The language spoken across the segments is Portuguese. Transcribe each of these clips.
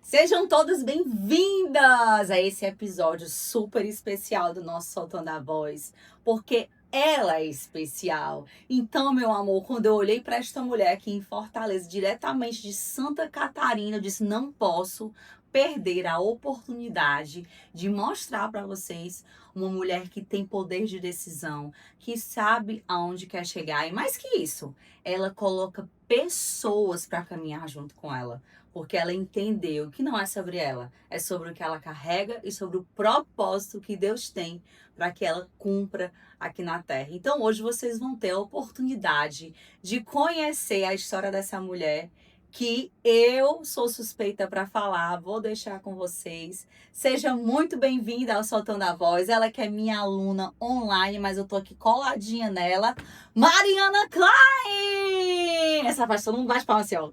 Sejam todas bem-vindas a esse episódio super especial do nosso Soltando a Voz, porque ela é especial. Então, meu amor, quando eu olhei para esta mulher aqui em Fortaleza, diretamente de Santa Catarina, eu disse: não posso perder a oportunidade de mostrar para vocês uma mulher que tem poder de decisão, que sabe aonde quer chegar. E mais que isso, ela coloca pessoas para caminhar junto com ela. Porque ela entendeu que não é sobre ela, é sobre o que ela carrega e sobre o propósito que Deus tem para que ela cumpra aqui na Terra. Então hoje vocês vão ter a oportunidade de conhecer a história dessa mulher que eu sou suspeita para falar, vou deixar com vocês. Seja muito bem-vinda ao Soltando a Voz. Ela que é minha aluna online, mas eu tô aqui coladinha nela. Mariana Klein! Essa parte todo mundo bate palma assim, ó.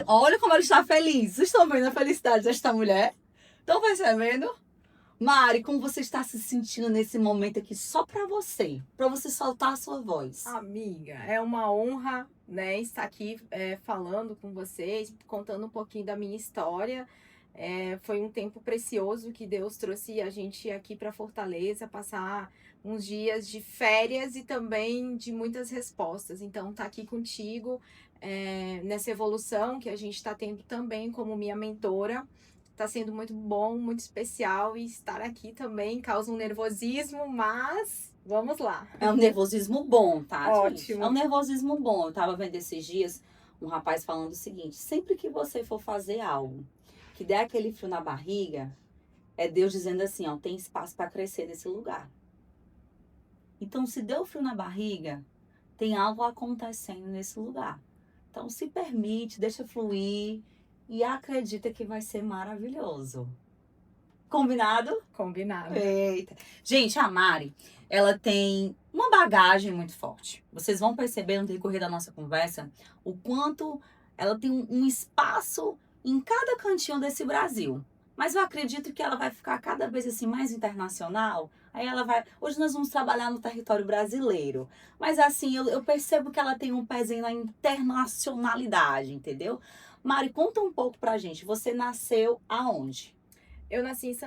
Olha como ela está feliz. Vocês estão vendo a felicidade desta mulher? Estão percebendo? Mari, como você está se sentindo nesse momento aqui só para você soltar a sua voz? Amiga, é uma honra, né, estar aqui falando com vocês, contando um pouquinho da minha história. Foi um tempo precioso que Deus trouxe a gente aqui para Fortaleza, passar uns dias de férias e também de muitas respostas. Então, tá aqui contigo nessa evolução que a gente está tendo também como minha mentora. Tá sendo muito bom, muito especial, e estar aqui também causa um nervosismo, mas vamos lá. É um nervosismo bom, tá, Ótimo. gente? É um nervosismo bom. Eu tava vendo esses dias um rapaz falando o seguinte: sempre que você for fazer algo que der aquele frio na barriga, é Deus dizendo assim, ó, tem espaço para crescer nesse lugar. Então, se deu frio na barriga, tem algo acontecendo nesse lugar. Então, se permite, deixa fluir e acredita que vai ser maravilhoso. Combinado? Combinado. Eita. Gente, a Mari, ela tem uma bagagem muito forte. Vocês vão perceber no decorrer da nossa conversa o quanto ela tem um espaço em cada cantinho desse Brasil. Mas eu acredito que ela vai ficar cada vez assim mais internacional. Aí ela vai... Hoje nós vamos trabalhar no território brasileiro. Mas assim, eu percebo que ela tem um pezinho na internacionalidade, entendeu? Mari, conta um pouco pra gente. Você nasceu aonde? Eu nasci em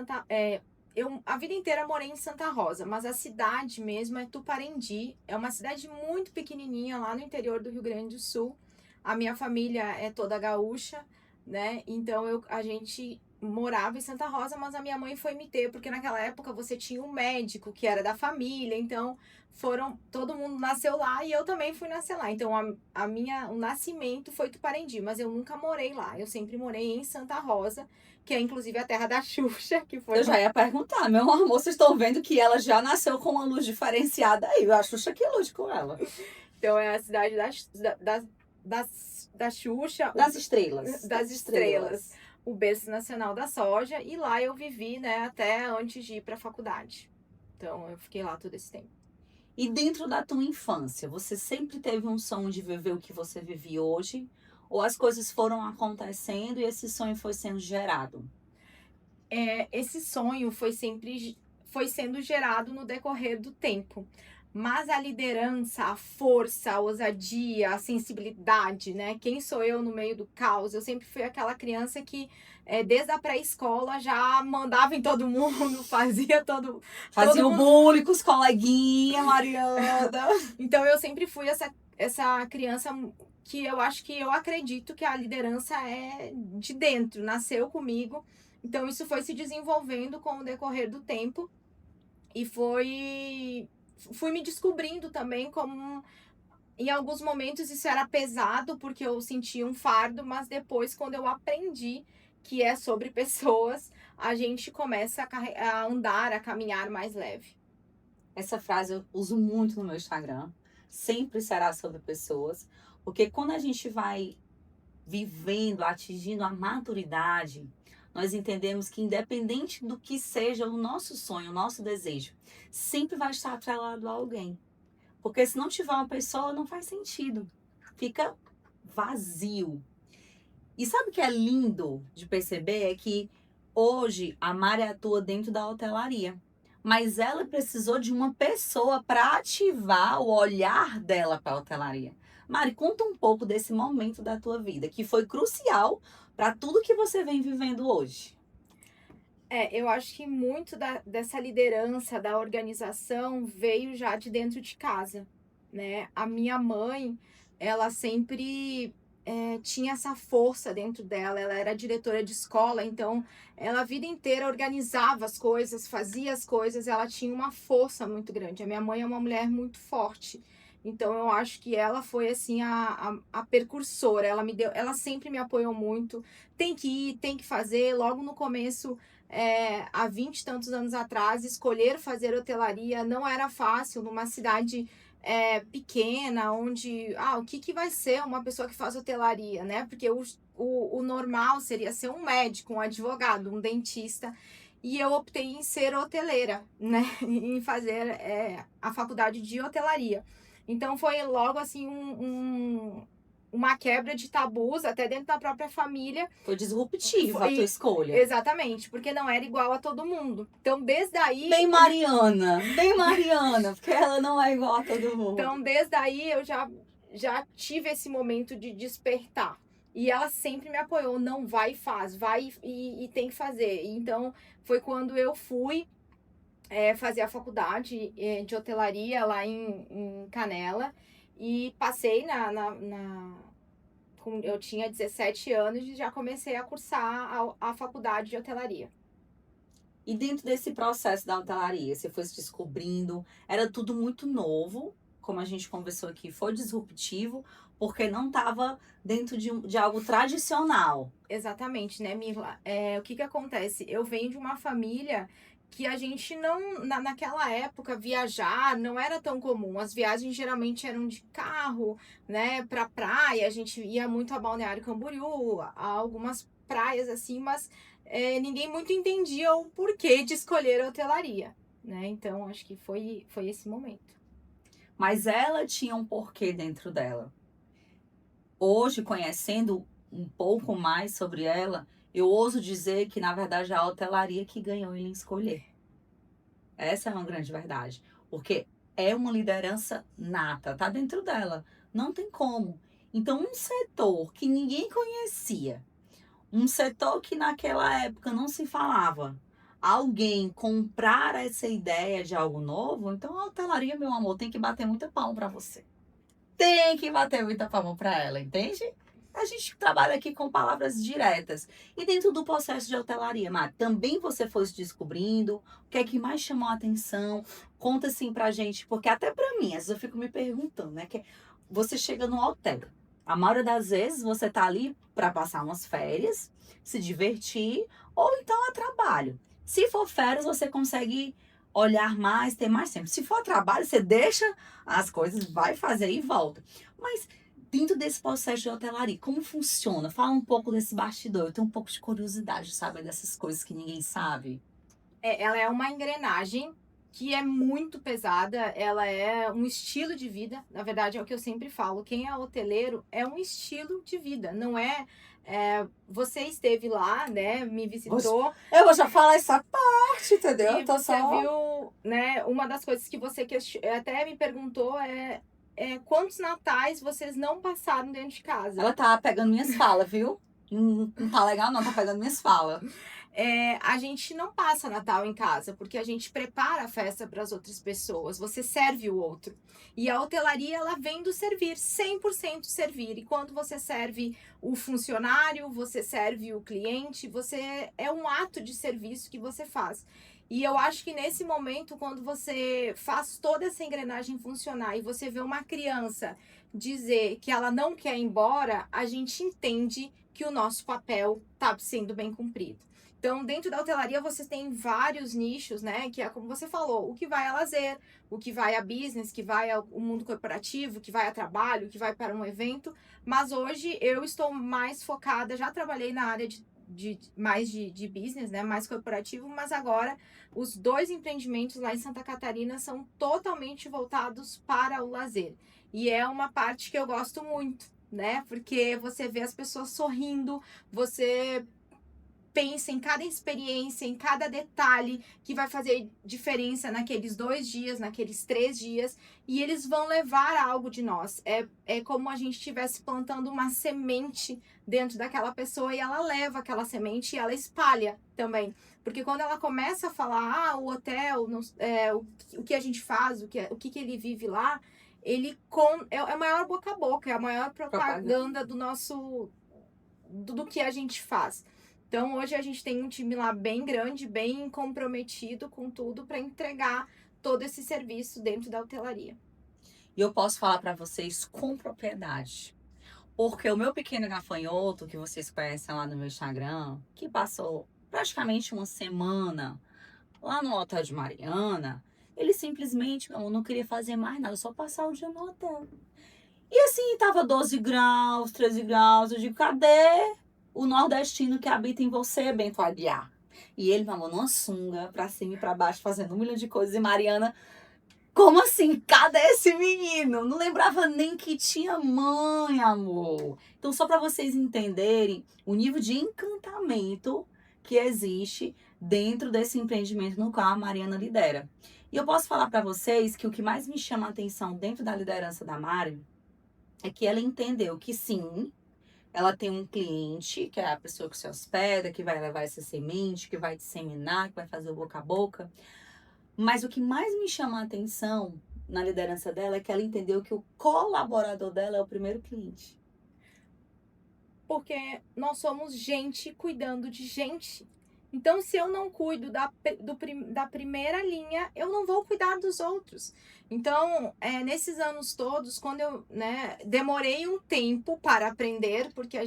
eu a vida inteira morei em Santa Rosa, mas a cidade mesmo é Tuparendi. É uma cidade muito pequenininha lá no interior do Rio Grande do Sul. A minha família é toda gaúcha, né? Então a gente morava em Santa Rosa, mas a minha mãe foi me ter, porque naquela época você tinha um médico que era da família, então todo mundo nasceu lá e eu também fui nascer lá. Então o nascimento foi Tuparendi, mas eu nunca morei lá. Eu sempre morei em Santa Rosa, que é inclusive a terra da Xuxa, que foi... Eu já ia perguntar, meu amor, vocês estão vendo que ela já nasceu com uma luz diferenciada aí. A Xuxa que luz com ela. Então é a cidade da Xuxa. Das estrelas. Das estrelas. O berço nacional da soja. E lá eu vivi, né, até antes de ir para a faculdade. Então eu fiquei lá todo esse tempo. E dentro da tua infância, você sempre teve um sonho de viver o que você vive hoje? Ou as coisas foram acontecendo e esse sonho foi sendo gerado? Esse sonho foi sendo gerado no decorrer do tempo. Mas a liderança, a força, a ousadia, a sensibilidade, né? Quem sou eu no meio do caos? Eu sempre fui aquela criança que, desde a pré-escola, já mandava em todo mundo, fazia Fazia o bullying com os coleguinhas, Mariana. Então eu sempre fui essa criança que eu acredito que a liderança é de dentro, nasceu comigo. Então isso foi se desenvolvendo com o decorrer do tempo e fui me descobrindo também como... Em alguns momentos isso era pesado, porque eu sentia um fardo, mas depois, quando eu aprendi que é sobre pessoas, a gente começa a andar, a caminhar mais leve. Essa frase eu uso muito no meu Instagram. Sempre será sobre pessoas. Porque quando a gente vai vivendo, atingindo a maturidade, nós entendemos que independente do que seja o nosso sonho, o nosso desejo, sempre vai estar atrelado a alguém. Porque se não tiver uma pessoa, não faz sentido. Fica vazio. E sabe o que é lindo de perceber? É que Hoje, a Mari atua dentro da hotelaria, mas ela precisou de uma pessoa para ativar o olhar dela para a hotelaria. Mari, conta um pouco desse momento da tua vida, que foi crucial para tudo que você vem vivendo hoje. Eu acho que muito dessa liderança, da organização, veio já de dentro de casa, né? A minha mãe, ela sempre tinha essa força dentro dela, ela era diretora de escola, então ela a vida inteira organizava as coisas, fazia as coisas, ela tinha uma força muito grande. A minha mãe é uma mulher muito forte, então eu acho que ela foi assim a precursora, ela sempre me apoiou muito. Tem que ir, tem que fazer. Logo no começo, há 20 e tantos anos atrás, escolher fazer hotelaria não era fácil numa cidade pequena, onde, o que vai ser uma pessoa que faz hotelaria, né? Porque o normal seria ser um médico, um advogado, um dentista, e eu optei em ser hoteleira, né? Em fazer a faculdade de hotelaria. Então foi logo assim uma quebra de tabus, até dentro da própria família. Foi disruptiva a tua E, escolha. exatamente, porque não era igual a todo mundo. Então, desde aí. Bem Mariana, porque ela não é igual a todo mundo. Então, desde aí eu já tive esse momento de despertar. E ela sempre me apoiou, não vai e faz, vai e tem que fazer. Então, foi quando eu fui fazer a faculdade de hotelaria lá em Canela. E passei eu tinha 17 anos e já comecei a cursar a faculdade de hotelaria. E dentro desse processo da hotelaria, você foi se descobrindo, era tudo muito novo, como a gente conversou aqui, foi disruptivo, porque não estava dentro de algo tradicional. Exatamente, né, Mirla? O que acontece? Eu venho de uma família que a gente não, naquela época, viajar não era tão comum. As viagens geralmente eram de carro, né, pra praia. A gente ia muito a Balneário Camboriú, a algumas praias assim, mas ninguém muito entendia o porquê de escolher a hotelaria, né? Então, acho que foi esse momento. Mas ela tinha um porquê dentro dela. Hoje, conhecendo um pouco mais sobre ela, eu ouso dizer que, na verdade, a hotelaria que ganhou em escolher. Essa é uma grande verdade. Porque é uma liderança nata, tá dentro dela. Não tem como. Então, um setor que ninguém conhecia, um setor que naquela época não se falava, alguém comprar essa ideia de algo novo, então a hotelaria, meu amor, tem que bater muita palma para você. Tem que bater muita palma para ela, entende? A gente trabalha aqui com palavras diretas. E dentro do processo de hotelaria, Mari, também você foi se descobrindo? O que é que mais chamou a atenção? Conta assim pra gente, porque até pra mim, às vezes eu fico me perguntando, né? Que você chega no hotel. A maioria das vezes você tá ali para passar umas férias, se divertir, ou então a trabalho. Se for férias, você consegue olhar mais, ter mais tempo. Se for trabalho, você deixa as coisas, vai fazer e volta. Mas dentro desse processo de hotelaria, como funciona? Fala um pouco desse bastidor. Eu tenho um pouco de curiosidade, sabe? Dessas coisas que ninguém sabe. Ela é uma engrenagem que é muito pesada, ela é um estilo de vida. Na verdade, é o que eu sempre falo: quem é hoteleiro é um estilo de vida, não é. Você esteve lá, né? Me visitou. Eu vou já falar essa parte, entendeu? E você viu, né? Uma das coisas que você até me perguntou quantos natais vocês não passaram dentro de casa. Ela tá pegando minhas falas, viu? Não tá legal, não, tá pegando minhas falas. A gente não passa Natal em casa, porque a gente prepara a festa para as outras pessoas, você serve o outro. E a hotelaria, ela vem do servir, 100% servir. E quando você serve o funcionário, você serve o cliente, é um ato de serviço que você faz. E eu acho que nesse momento, quando você faz toda essa engrenagem funcionar e você vê uma criança dizer que ela não quer ir embora, a gente entende que o nosso papel está sendo bem cumprido. Então, dentro da hotelaria, você tem vários nichos, né? Que é como você falou, o que vai a lazer, o que vai a business, que vai ao mundo corporativo, que vai a trabalho, que vai para um evento. Mas hoje eu estou mais focada, já trabalhei na área mais de business, né? Mais corporativo, mas agora os 2 empreendimentos lá em Santa Catarina são totalmente voltados para o lazer. E é uma parte que eu gosto muito, né? Porque você vê as pessoas sorrindo, você pensa em cada experiência, em cada detalhe que vai fazer diferença naqueles 2 dias, naqueles 3 dias, e eles vão levar algo de nós. É como a gente estivesse plantando uma semente dentro daquela pessoa e ela leva aquela semente e ela espalha também. Porque quando ela começa a falar, o hotel, o que a gente faz, o que ele vive lá, é a maior boca a boca, é a maior propaganda do que a gente faz. Então, hoje a gente tem um time lá bem grande, bem comprometido com tudo para entregar todo esse serviço dentro da hotelaria. E eu posso falar para vocês com propriedade. Porque o meu pequeno gafanhoto, que vocês conhecem lá no meu Instagram, que passou praticamente uma semana lá no hotel de Mariana, ele simplesmente, meu amor, não queria fazer mais nada, só passar o dia no hotel. E assim, tava 12 graus, 13 graus. Eu digo, cadê o nordestino que habita em você, Bento Aguiar? E ele, meu amor, numa sunga, pra cima e pra baixo, fazendo um milhão de coisas. E Mariana, como assim? Cadê esse menino? Não lembrava nem que tinha mãe, amor. Então, só pra vocês entenderem o nível de encantamento que existe dentro desse empreendimento no qual a Mariana lidera. E eu posso falar pra vocês que o que mais me chama a atenção dentro da liderança da Mari é que ela entendeu que sim, ela tem um cliente, que é a pessoa que se hospeda, que vai levar essa semente, que vai disseminar, que vai fazer o boca a boca. Mas o que mais me chama a atenção na liderança dela é que ela entendeu que o colaborador dela é o primeiro cliente. Porque nós somos gente cuidando de gente. Então, se eu não cuido da primeira linha, eu não vou cuidar dos outros. Então, nesses anos todos, quando eu demorei um tempo para aprender, porque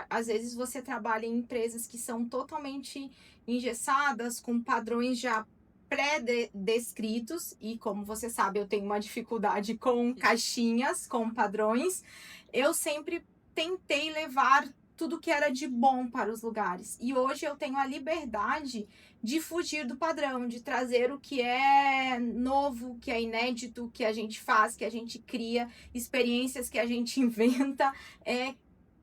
às vezes você trabalha em empresas que são totalmente engessadas, com padrões já pré-descritos, e como você sabe, eu tenho uma dificuldade com caixinhas, com padrões. Eu sempre tentei levar tudo que era de bom para os lugares. E hoje eu tenho a liberdade de fugir do padrão, de trazer o que é novo, o que é inédito, o que a gente faz, que a gente cria, experiências que a gente inventa,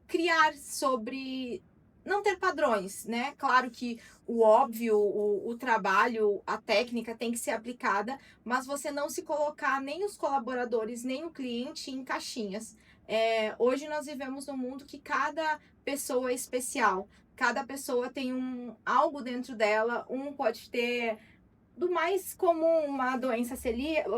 criar sobre não ter padrões, né? Claro que o óbvio, o trabalho, a técnica tem que ser aplicada, mas você não se colocar nem os colaboradores, nem o cliente em caixinhas. Hoje nós vivemos num mundo que cada pessoa é especial, cada pessoa tem algo dentro dela, pode ter do mais comum uma doença celíaca,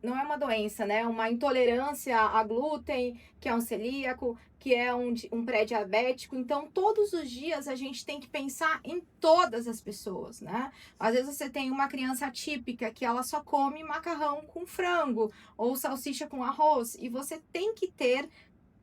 não é uma doença, né? Uma intolerância a glúten, que é um celíaco, que é um pré-diabético. Então, todos os dias a gente tem que pensar em todas as pessoas, né? Às vezes você tem uma criança atípica que ela só come macarrão com frango ou salsicha com arroz, e você tem que ter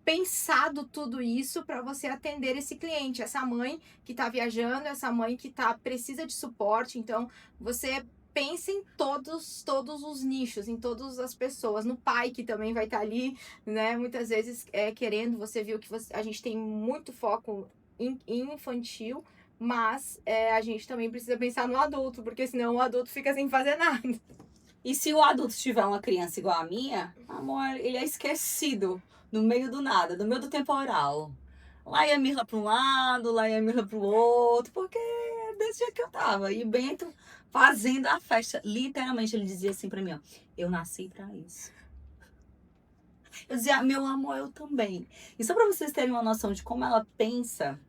pensado tudo isso para você atender esse cliente, essa mãe que está viajando, essa mãe que precisa de suporte. Então, você pensa em todos os nichos, em todas as pessoas, no pai que também vai estar ali, né? Muitas vezes querendo, você viu que a gente tem muito foco em infantil, mas a gente também precisa pensar no adulto, porque senão o adulto fica sem fazer nada. E se o adulto tiver uma criança igual a minha, amor, ele é esquecido no meio do nada, no meio do temporal. Lá ia Mirla para um lado, lá ia Mirla para o outro, porque é desse jeito que eu tava. E Bento fazendo a festa. Literalmente, ele dizia assim pra mim, ó, eu nasci pra isso. Eu dizia, meu amor, eu também. E só pra vocês terem uma noção de como ela pensa,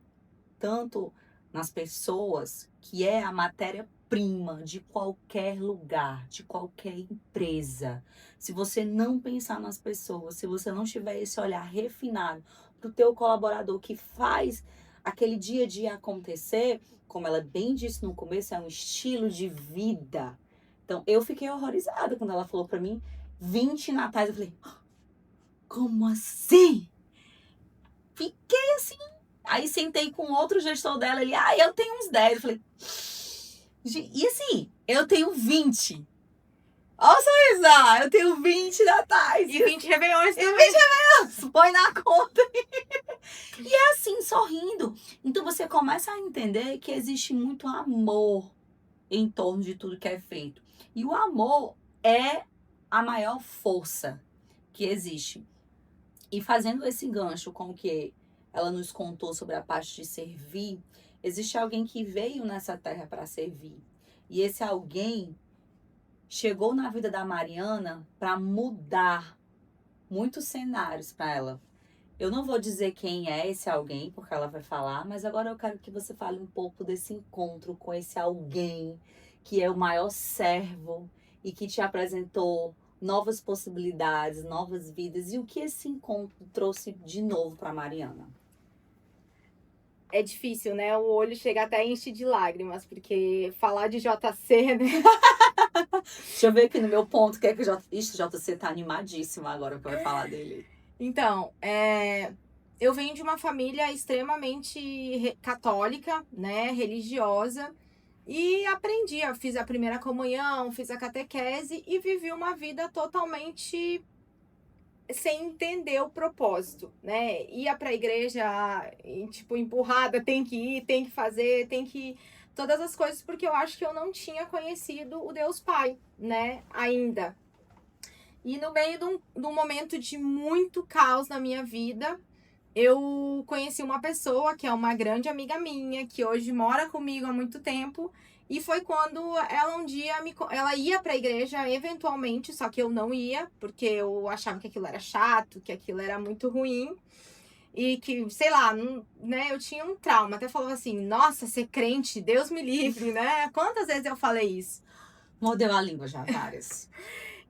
tanto nas pessoas, que é a matéria-prima de qualquer lugar, de qualquer empresa. Se você não pensar nas pessoas, se você não tiver esse olhar refinado pro teu colaborador que faz aquele dia a dia acontecer, como ela bem disse no começo, é um estilo de vida. Então, eu fiquei horrorizada quando ela falou pra mim 20 natais. Eu falei, como assim? Fiquei assim. Aí sentei com outro gestor dela, ele, eu tenho uns 10. Eu falei, e assim, eu tenho 20. Olha só isso, eu tenho 20 natais. E 20 réveillões também. E 20 réveillões, põe na conta. E é assim, sorrindo. Então você começa a entender que existe muito amor em torno de tudo que é feito. E o amor é a maior força que existe. E fazendo esse gancho com o que ela nos contou sobre a parte de servir, existe alguém que veio nessa terra para servir. E esse alguém chegou na vida da Mariana para mudar muitos cenários para ela. Eu não vou dizer quem é esse alguém, porque ela vai falar, mas agora eu quero que você fale um pouco desse encontro com esse alguém que é o maior servo e que te apresentou novas possibilidades, novas vidas, e o que esse encontro trouxe de novo para Mariana. É difícil, né? O olho chega até a encher de lágrimas, porque falar de JC, né? Deixa eu ver aqui no meu ponto, que é que o JC tá animadíssimo agora que vai falar dele. Então, eu venho de uma família extremamente católica, né? Religiosa. E aprendi, eu fiz a primeira comunhão, fiz a catequese e vivi uma vida totalmente sem entender o propósito, né? Ia pra igreja, tipo, empurrada, tem que ir, tem que fazer, tem que... Todas as coisas, porque eu acho que eu não tinha conhecido o Deus Pai, né? Ainda. E no meio de um momento de muito caos na minha vida, eu conheci uma pessoa que é uma grande amiga minha, que hoje mora comigo há muito tempo. E foi quando ela um dia ela ia para a igreja eventualmente, só que eu não ia, porque eu achava que aquilo era chato, que aquilo era muito ruim. E que, sei lá, não, né, eu tinha um trauma. Até falava assim, nossa, ser crente, Deus me livre, né? Quantas vezes eu falei isso? Mordeu a língua já, várias.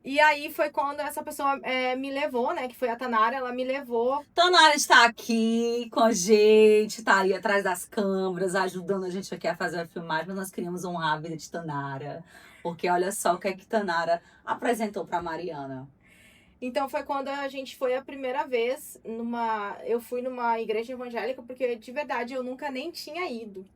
E aí foi quando essa pessoa me levou, né? Que foi a Tanara, ela me levou. Tanara está aqui com a gente, tá ali atrás das câmeras, ajudando a gente aqui a fazer a filmagem, mas nós queríamos honrar a vida de Tanara. Porque olha só o que é que Tanara apresentou para Mariana. Então foi quando a gente foi a primeira vez eu fui numa igreja evangélica, porque de verdade eu nunca nem tinha ido.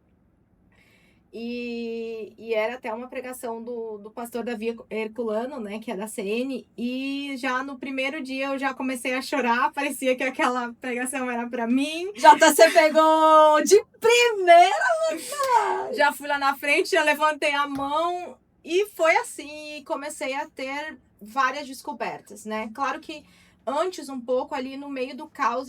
E era até uma pregação do pastor Davi Herculano, né, que é da CN, e já no primeiro dia eu já comecei a chorar, parecia que aquela pregação era pra mim. JC pegou de primeira! Já fui lá na frente, já levantei a mão, e foi assim, e comecei a ter várias descobertas, né? Claro que antes, um pouco ali no meio do caos,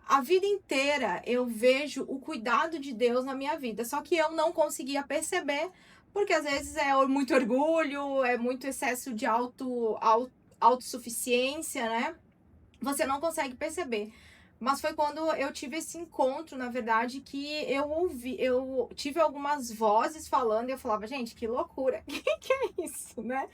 a vida inteira eu vejo o cuidado de Deus na minha vida. Só que eu não conseguia perceber, porque às vezes é muito orgulho, é muito excesso de autossuficiência, né? Você não consegue perceber. Mas foi quando eu tive esse encontro, na verdade, que eu tive algumas vozes falando e eu falava, gente, que loucura, que é isso, né?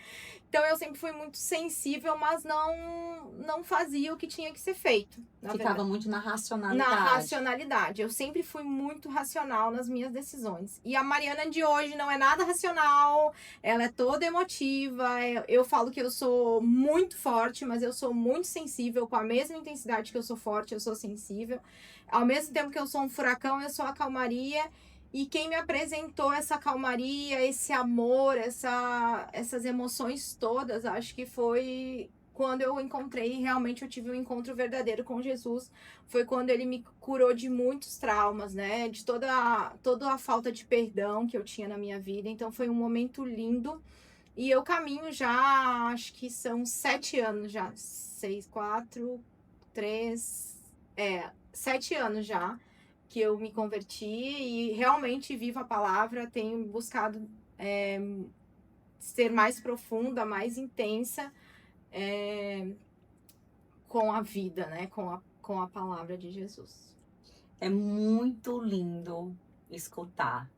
Então eu sempre fui muito sensível, mas não fazia o que tinha que ser feito. Ficava muito na racionalidade. Na racionalidade. Eu sempre fui muito racional nas minhas decisões. E a Mariana de hoje não é nada racional, ela é toda emotiva. Eu falo que eu sou muito forte, mas eu sou muito sensível. Com a mesma intensidade que eu sou forte, eu sou sensível. Ao mesmo tempo que eu sou um furacão, eu sou a calmaria. E quem me apresentou essa calmaria, esse amor, essas emoções todas, acho que foi quando eu encontrei, realmente eu tive um encontro verdadeiro com Jesus. Foi quando ele me curou de muitos traumas, né? De toda a falta de perdão que eu tinha na minha vida. Então foi um momento lindo. E eu caminho já, acho que são 7 anos já. 6, 4, 3... 7 anos já que eu me converti e realmente vivo a palavra, tenho buscado ser mais profunda, mais intensa com a vida, né? Com a palavra de Jesus. É muito lindo escutar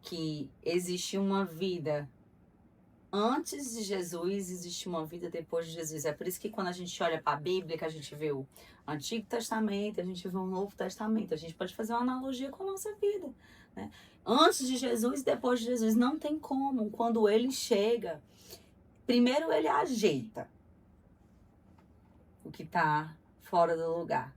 que existe uma vida antes de Jesus, existe uma vida depois de Jesus. É por isso que quando a gente olha para a Bíblia, que a gente vê o Antigo Testamento, a gente vê o Novo Testamento, a gente pode fazer uma analogia com a nossa vida, né? Antes de Jesus e depois de Jesus, não tem como. Quando ele chega, primeiro ele ajeita o que está fora do lugar,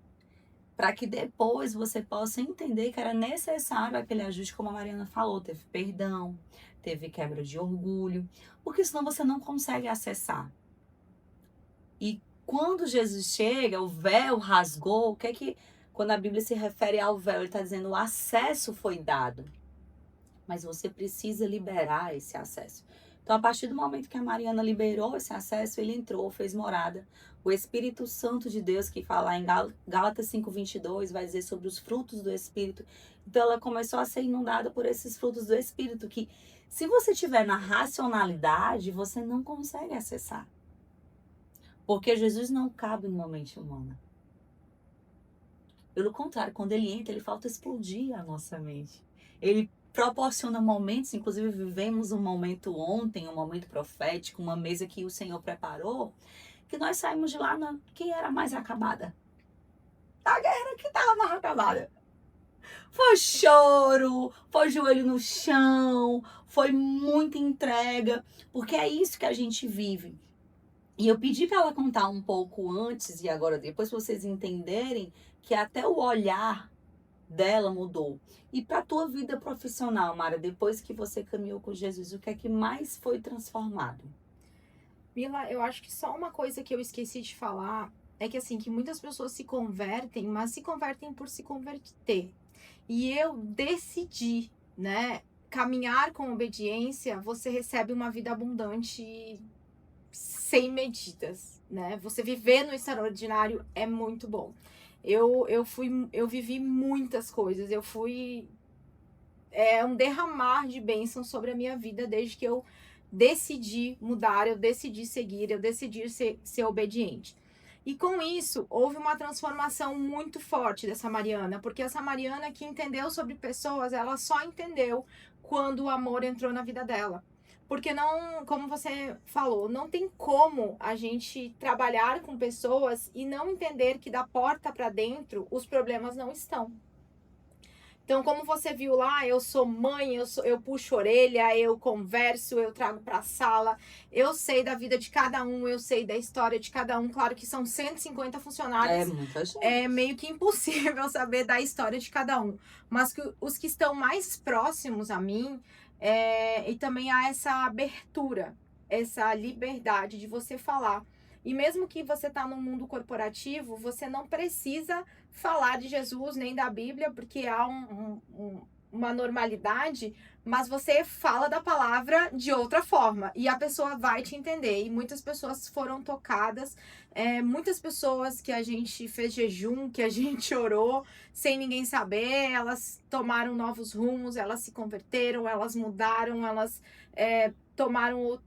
para que depois você possa entender que era necessário aquele ajuste, como a Mariana falou, teve perdão, teve quebra de orgulho, porque senão você não consegue acessar. E quando Jesus chega, o véu rasgou, o que é que, quando a Bíblia se refere ao véu, ele está dizendo o acesso foi dado, mas você precisa liberar esse acesso. Então, a partir do momento que a Mariana liberou esse acesso, ele entrou, fez morada. O Espírito Santo de Deus, que fala em Gálatas 5:22, vai dizer sobre os frutos do Espírito. Então, ela começou a ser inundada por esses frutos do Espírito, que se você estiver na racionalidade, você não consegue acessar. Porque Jesus não cabe numa mente humana. Pelo contrário, quando ele entra, ele falta explodir a nossa mente. Ele proporciona momentos, inclusive vivemos um momento ontem, um momento profético, uma mesa que o Senhor preparou, que nós saímos de lá, quem era mais acabada? A guerra que estava mais acabada. Foi choro, foi joelho no chão, foi muita entrega, porque é isso que a gente vive. E eu pedi para ela contar um pouco antes e agora depois, para vocês entenderem que até o olhar dela mudou. E para a tua vida profissional, Mara, depois que você caminhou com Jesus, o que é que mais foi transformado? Mila, eu acho que só uma coisa que eu esqueci de falar é que, assim, que muitas pessoas se convertem, mas se convertem por se converter. E eu decidi, né, caminhar com obediência, você recebe uma vida abundante sem medidas, né? Você viver no extraordinário é muito bom. Eu vivi muitas coisas, um derramar de bênção sobre a minha vida desde que eu decidi mudar, eu decidi seguir, eu decidi ser obediente. E com isso, houve uma transformação muito forte dessa Mariana, porque essa Mariana que entendeu sobre pessoas, ela só entendeu quando o amor entrou na vida dela. Porque não, como você falou, não tem como a gente trabalhar com pessoas e não entender que da porta para dentro os problemas não estão. Então, como você viu lá, eu sou mãe, eu puxo orelha, eu converso, eu trago para a sala, eu sei da vida de cada um, eu sei da história de cada um. Claro que são 150 funcionários. É muita gente. É meio que impossível saber da história de cada um. Mas os que estão mais próximos a mim, e também há essa abertura, essa liberdade de você falar. E mesmo que você está no mundo corporativo, você não precisa falar de Jesus nem da Bíblia, porque há uma normalidade, mas você fala da palavra de outra forma e a pessoa vai te entender. E muitas pessoas foram tocadas, muitas pessoas que a gente fez jejum, que a gente orou sem ninguém saber, elas tomaram novos rumos, elas se converteram, elas mudaram, elas tomaram...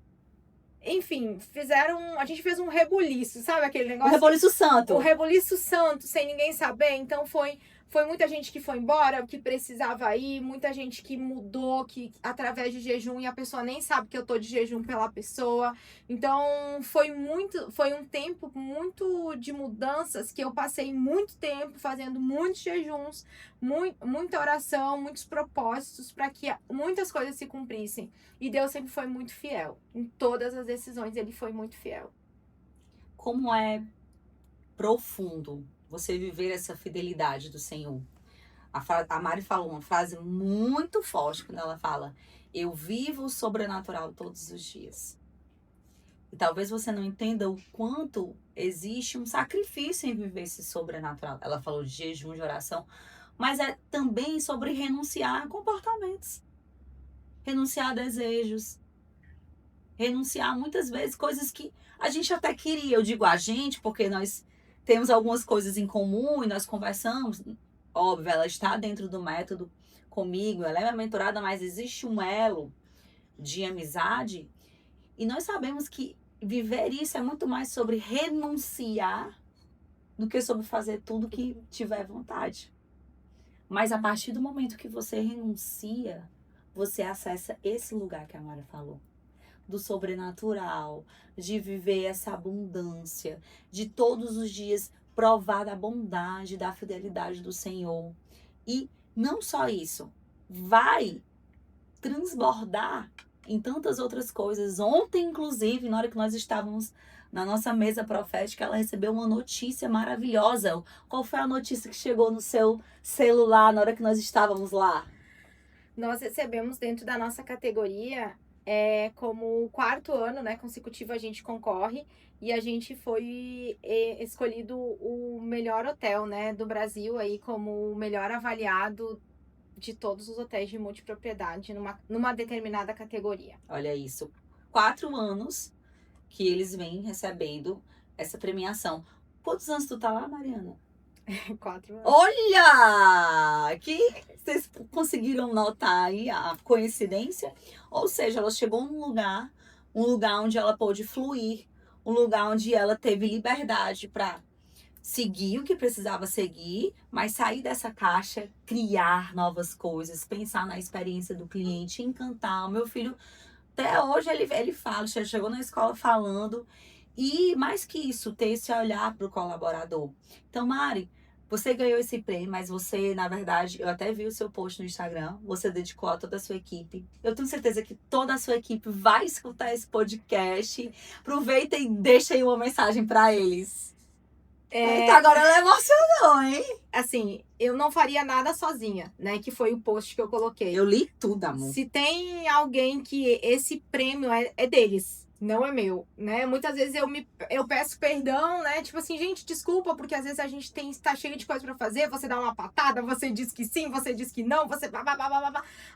Enfim, a gente fez um rebuliço, sabe aquele negócio? O rebuliço santo. O rebuliço santo, sem ninguém saber. Então foi muita gente que foi embora, que precisava ir, muita gente que mudou, que através de jejum, e a pessoa nem sabe que eu tô de jejum pela pessoa. Então foi um tempo muito de mudanças, que eu passei muito tempo fazendo muitos jejuns, muita oração, muitos propósitos para que muitas coisas se cumprissem. E Deus sempre foi muito fiel. Em todas as decisões, ele foi muito fiel. Como é profundo você viver essa fidelidade do Senhor. A Mari falou uma frase muito forte quando ela fala: eu vivo o sobrenatural todos os dias. E talvez você não entenda o quanto existe um sacrifício em viver esse sobrenatural. Ela falou de jejum, de oração, mas é também sobre renunciar a comportamentos, renunciar a desejos, renunciar muitas vezes coisas que a gente até queria. Eu digo a gente porque nós temos algumas coisas em comum e nós conversamos. Óbvio, ela está dentro do método comigo, ela é minha mentorada, mas existe um elo de amizade. E nós sabemos que viver isso é muito mais sobre renunciar do que sobre fazer tudo que tiver vontade. Mas a partir do momento que você renuncia, você acessa esse lugar que a Mara falou. Do sobrenatural, de viver essa abundância, de todos os dias provar da bondade, da fidelidade do Senhor. E não só isso, vai transbordar em tantas outras coisas. Ontem, inclusive, na hora que nós estávamos na nossa mesa profética, ela recebeu uma notícia maravilhosa. Qual foi a notícia que chegou no seu celular na hora que nós estávamos lá? Nós recebemos dentro da nossa categoria, como o 4º ano, né, consecutivo a gente concorre, e a gente foi escolhido o melhor hotel, né, do Brasil, aí como o melhor avaliado de todos os hotéis de multipropriedade numa determinada categoria. Olha isso. 4 anos que eles vêm recebendo essa premiação. Quantos anos tu tá lá, Mariana? 4 anos. Olha! Que vocês conseguiram notar aí a coincidência? Ou seja, ela chegou num lugar, um lugar onde ela pôde fluir, um lugar onde ela teve liberdade para seguir o que precisava seguir, mas sair dessa caixa, criar novas coisas, pensar na experiência do cliente, encantar. O meu filho, até hoje, ele fala, chegou na escola falando, e mais que isso, ter esse olhar para o colaborador. Então, Mari, você ganhou esse prêmio, mas você, na verdade, eu até vi o seu post no Instagram, você dedicou a toda a sua equipe. Eu tenho certeza que toda a sua equipe vai escutar esse podcast. Aproveita e deixa aí uma mensagem para eles. Eita, agora ela emocionou, hein? Assim, eu não faria nada sozinha, né? Que foi o post que eu coloquei. Eu li tudo, amor. Se tem alguém que esse prêmio é deles, não é meu, né? Muitas vezes eu peço perdão, né? Tipo assim, gente, desculpa, porque às vezes a gente tá cheio de coisa pra fazer, você dá uma patada, você diz que sim, você diz que não, você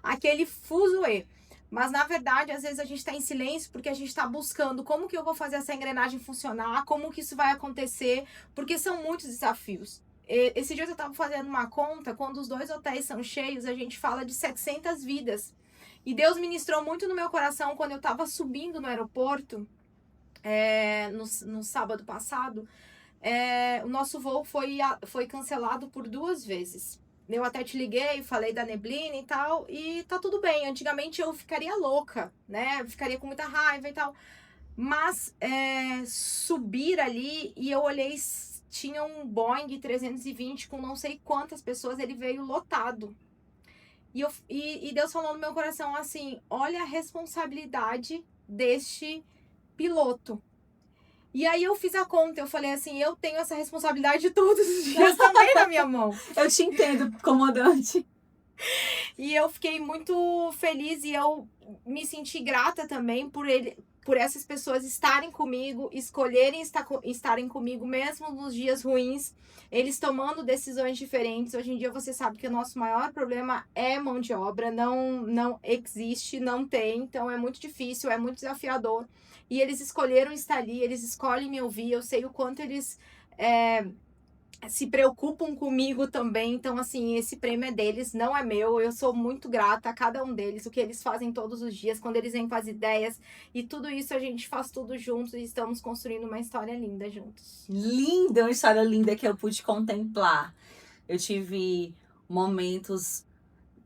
aquele fuzuê. Mas, na verdade, às vezes a gente tá em silêncio porque a gente tá buscando como que eu vou fazer essa engrenagem funcionar, como que isso vai acontecer, porque são muitos desafios. Esse dia eu tava fazendo uma conta, quando os 2 hotéis são cheios, a gente fala de 700 vidas. E Deus ministrou muito no meu coração quando eu tava subindo no aeroporto, no sábado passado. O nosso voo foi cancelado por 2 vezes. Eu até te liguei, falei da neblina e tal, e tá tudo bem. Antigamente eu ficaria louca, né? Ficaria com muita raiva e tal. Mas subir ali e eu olhei, tinha um Boeing 320 com não sei quantas pessoas, ele veio lotado. E Deus falou no meu coração assim: olha a responsabilidade deste piloto. E aí eu fiz a conta, eu falei assim, eu tenho essa responsabilidade todos os dias também na minha mão. Eu te entendo, comandante. E eu fiquei muito feliz e eu me senti grata também por essas pessoas estarem comigo, escolherem estarem comigo mesmo nos dias ruins, eles tomando decisões diferentes. Hoje em dia você sabe que o nosso maior problema é mão de obra, não existe, não tem, então é muito difícil, é muito desafiador. E eles escolheram estar ali, eles escolhem me ouvir, eu sei o quanto eles se preocupam comigo também. Então, assim, esse prêmio é deles, não é meu. Eu sou muito grata a cada um deles, o que eles fazem todos os dias, quando eles vêm com as ideias. E tudo isso a gente faz tudo juntos e estamos construindo uma história linda juntos. Linda, uma história linda que eu pude contemplar. Eu tive momentos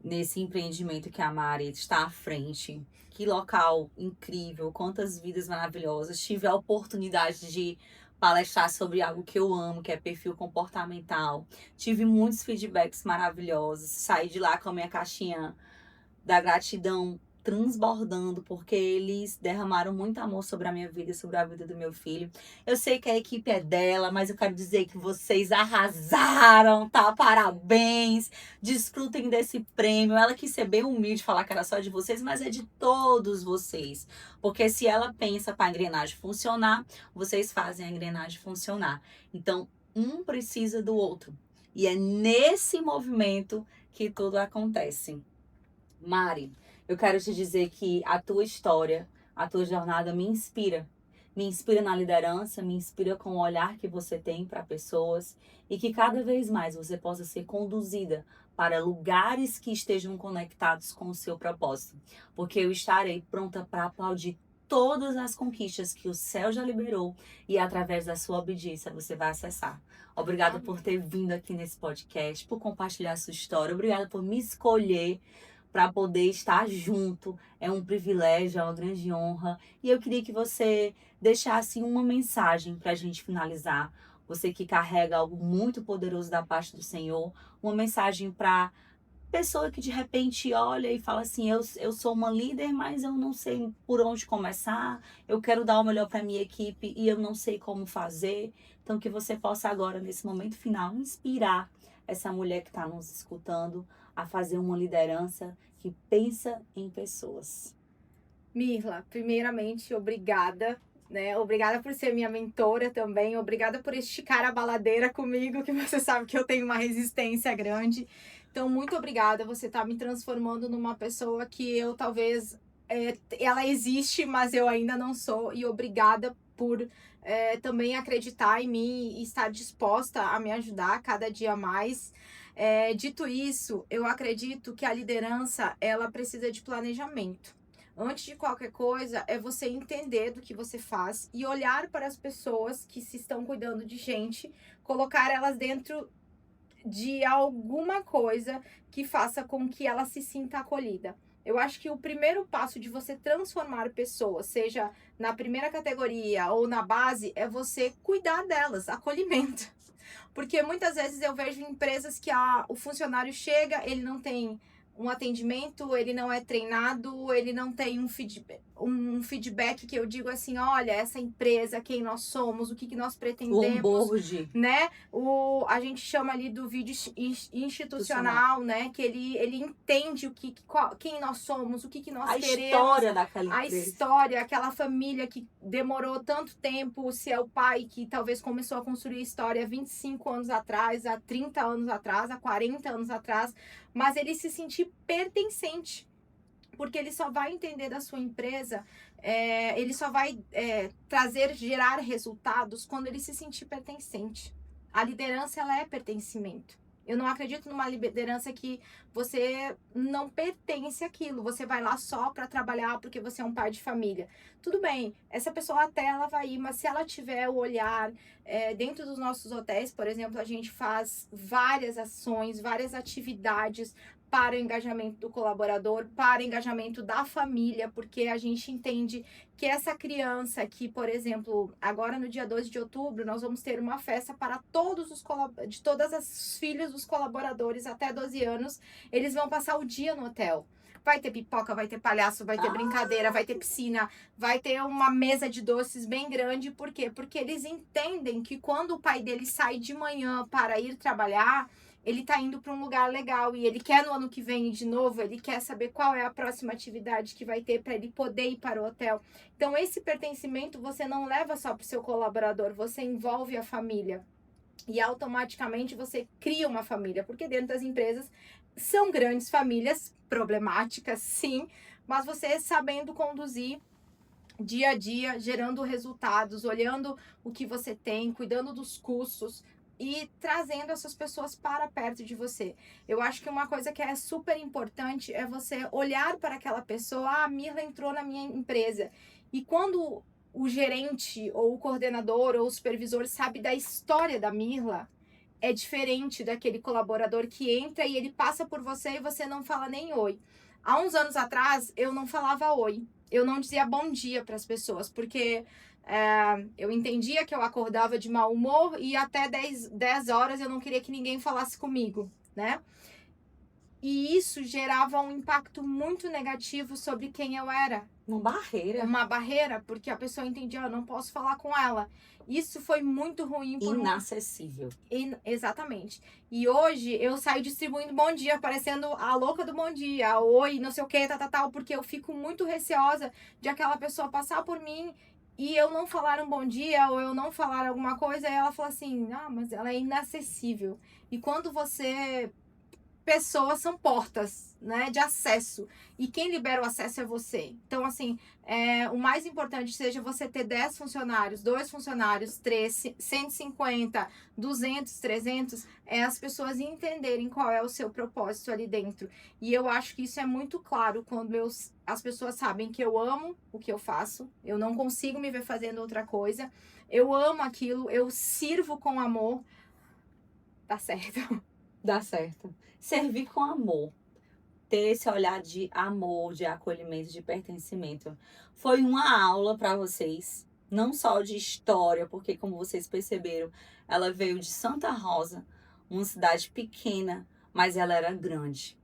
nesse empreendimento que a Mari está à frente. Que local incrível, quantas vidas maravilhosas. Tive a oportunidade de palestrar sobre algo que eu amo, que é perfil comportamental. Tive muitos feedbacks maravilhosos. Saí de lá com a minha caixinha da gratidão transbordando, porque eles derramaram muito amor sobre a minha vida e sobre a vida do meu filho. Eu sei que a equipe é dela, mas eu quero dizer que vocês arrasaram, tá? Parabéns! Desfrutem desse prêmio. Ela quis ser bem humilde, falar que era só de vocês, mas é de todos vocês. Porque se ela pensa para a engrenagem funcionar, vocês fazem a engrenagem funcionar. Então, um precisa do outro. E é nesse movimento que tudo acontece. Mari, eu quero te dizer que a tua história, a tua jornada me inspira. Me inspira na liderança, me inspira com o olhar que você tem para pessoas e que cada vez mais você possa ser conduzida para lugares que estejam conectados com o seu propósito. Porque eu estarei pronta para aplaudir todas as conquistas que o céu já liberou e através da sua obediência você vai acessar. Obrigada por ter vindo aqui nesse podcast, por compartilhar a sua história. Obrigada por me escolher para poder estar junto. É um privilégio, é uma grande honra. E eu queria que você deixasse uma mensagem para a gente finalizar. Você que carrega algo muito poderoso da parte do Senhor. Uma mensagem para pessoa que de repente olha e fala assim, eu sou uma líder, mas eu não sei por onde começar. Eu quero dar o melhor para minha equipe e eu não sei como fazer. Então que você possa agora, nesse momento final, inspirar essa mulher que está nos escutando a fazer uma liderança que pensa em pessoas. Mirla, primeiramente, obrigada, né? Obrigada por ser minha mentora também. Obrigada por esticar a baladeira comigo, que você sabe que eu tenho uma resistência grande. Então, muito obrigada. Você tá me transformando numa pessoa que eu talvez ela existe, mas eu ainda não sou, e obrigada por também acreditar em mim e estar disposta a me ajudar cada dia mais. Dito isso, eu acredito que a liderança, ela precisa de planejamento. Antes de qualquer coisa, é você entender do que você faz e olhar para as pessoas que se estão cuidando de gente, colocar elas dentro de alguma coisa que faça com que ela se sinta acolhida. Eu acho que o primeiro passo de você transformar pessoas, seja na primeira categoria ou na base, é você cuidar delas, acolhimento. Porque muitas vezes eu vejo empresas que o funcionário chega, ele não tem um atendimento, ele não é treinado, ele não tem um feedback que eu digo assim, olha, essa empresa, quem nós somos, o que, que nós O pretendemos, onboard. né? A gente chama ali do vídeo institucional, né? Que ele entende quem nós somos, o que, que nós A queremos. história daquela A empresa. história, aquela família que demorou tanto tempo, se é o pai que talvez começou a construir a história há 25 anos atrás, há 30 anos atrás, há 40 anos atrás, mas ele se sentir pertencente, porque ele só vai entender da sua empresa, ele só vai gerar resultados quando ele se sentir pertencente. A liderança, ela é pertencimento. Eu não acredito numa liderança que você não pertence àquilo. Você vai lá só para trabalhar porque você é um pai de família. Tudo bem, essa pessoa até ela vai ir, mas se ela tiver o olhar, dentro dos nossos hotéis, por exemplo, a gente faz várias ações, várias atividades para o engajamento do colaborador, para o engajamento da família, porque a gente entende que essa criança que, por exemplo, agora no dia 12 de outubro, nós vamos ter uma festa para de todas as filhas dos colaboradores até 12 anos, eles vão passar o dia no hotel. Vai ter pipoca, vai ter palhaço, vai ter brincadeira, vai ter piscina, vai ter uma mesa de doces bem grande. Por quê? Porque eles entendem que quando o pai deles sai de manhã para ir trabalhar, ele tá indo para um lugar legal e ele quer no ano que vem ir de novo, ele quer saber qual é a próxima atividade que vai ter para ele poder ir para o hotel. Então, esse pertencimento você não leva só para o seu colaborador, você envolve a família. E automaticamente você cria uma família, porque dentro das empresas são grandes famílias, problemáticas, sim, mas você sabendo conduzir dia a dia, gerando resultados, olhando o que você tem, cuidando dos custos e trazendo essas pessoas para perto de você. Eu acho que uma coisa que é super importante é você olhar para aquela pessoa, a Mirla entrou na minha empresa. E quando o gerente ou o coordenador ou o supervisor sabe da história da Mirla, é diferente daquele colaborador que entra e ele passa por você e você não fala nem oi. Há uns anos atrás, eu não falava oi. Eu não dizia bom dia para as pessoas, porque eu entendia que eu acordava de mau humor e até 10 horas eu não queria que ninguém falasse comigo, né? E isso gerava um impacto muito negativo sobre quem eu era. Uma barreira, porque a pessoa entendia, eu não posso falar com ela. Isso foi muito ruim. Inacessível. Exatamente. E hoje eu saio distribuindo bom dia, parecendo a louca do bom dia. Oi, não sei o que, tal, porque eu fico muito receosa de aquela pessoa passar por mim e eu não falar um bom dia ou eu não falar alguma coisa e ela fala assim, mas ela é inacessível. E quando você... Pessoas são portas, né, de acesso. E quem libera o acesso é você. Então, assim, o mais importante seja você ter 10 funcionários, 2 funcionários, 3, 150, 200, 300, as pessoas entenderem qual é o seu propósito ali dentro. E eu acho que isso é muito claro quando as pessoas sabem que eu amo o que eu faço, eu não consigo me ver fazendo outra coisa, eu amo aquilo, eu sirvo com amor, tá certo. Dá certo. Servir com amor. Ter esse olhar de amor, de acolhimento, de pertencimento. Foi uma aula para vocês, não só de história, porque como vocês perceberam, ela veio de Santa Rosa, uma cidade pequena, mas ela era grande.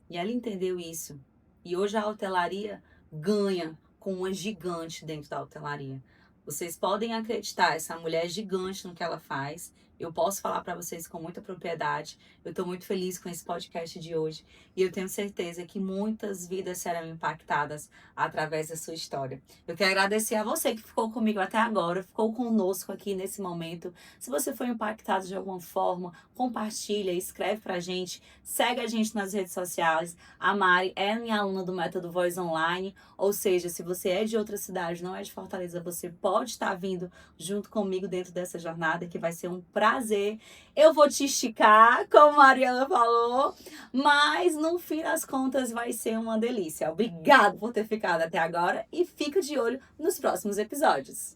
E ela entendeu isso. E hoje a hotelaria ganha com uma gigante dentro da hotelaria. Vocês podem acreditar, essa mulher é gigante no que ela faz Eu posso falar para vocês com muita propriedade. Eu estou muito feliz com esse podcast de hoje e eu tenho certeza que muitas vidas serão impactadas através da sua história. Eu quero agradecer a você que ficou comigo até agora, ficou conosco aqui nesse momento. Se você foi impactado de alguma forma, compartilha, escreve pra gente, segue a gente nas redes sociais. A Mari é minha aluna do Método Voz Online, ou seja, se você é de outra cidade, não é de Fortaleza, você pode estar vindo junto comigo dentro dessa jornada, que vai ser um prazer. Eu vou te esticar, como a Mariana falou, mas no fim das contas vai ser uma delícia. Obrigada por ter ficado até agora e fica de olho nos próximos episódios.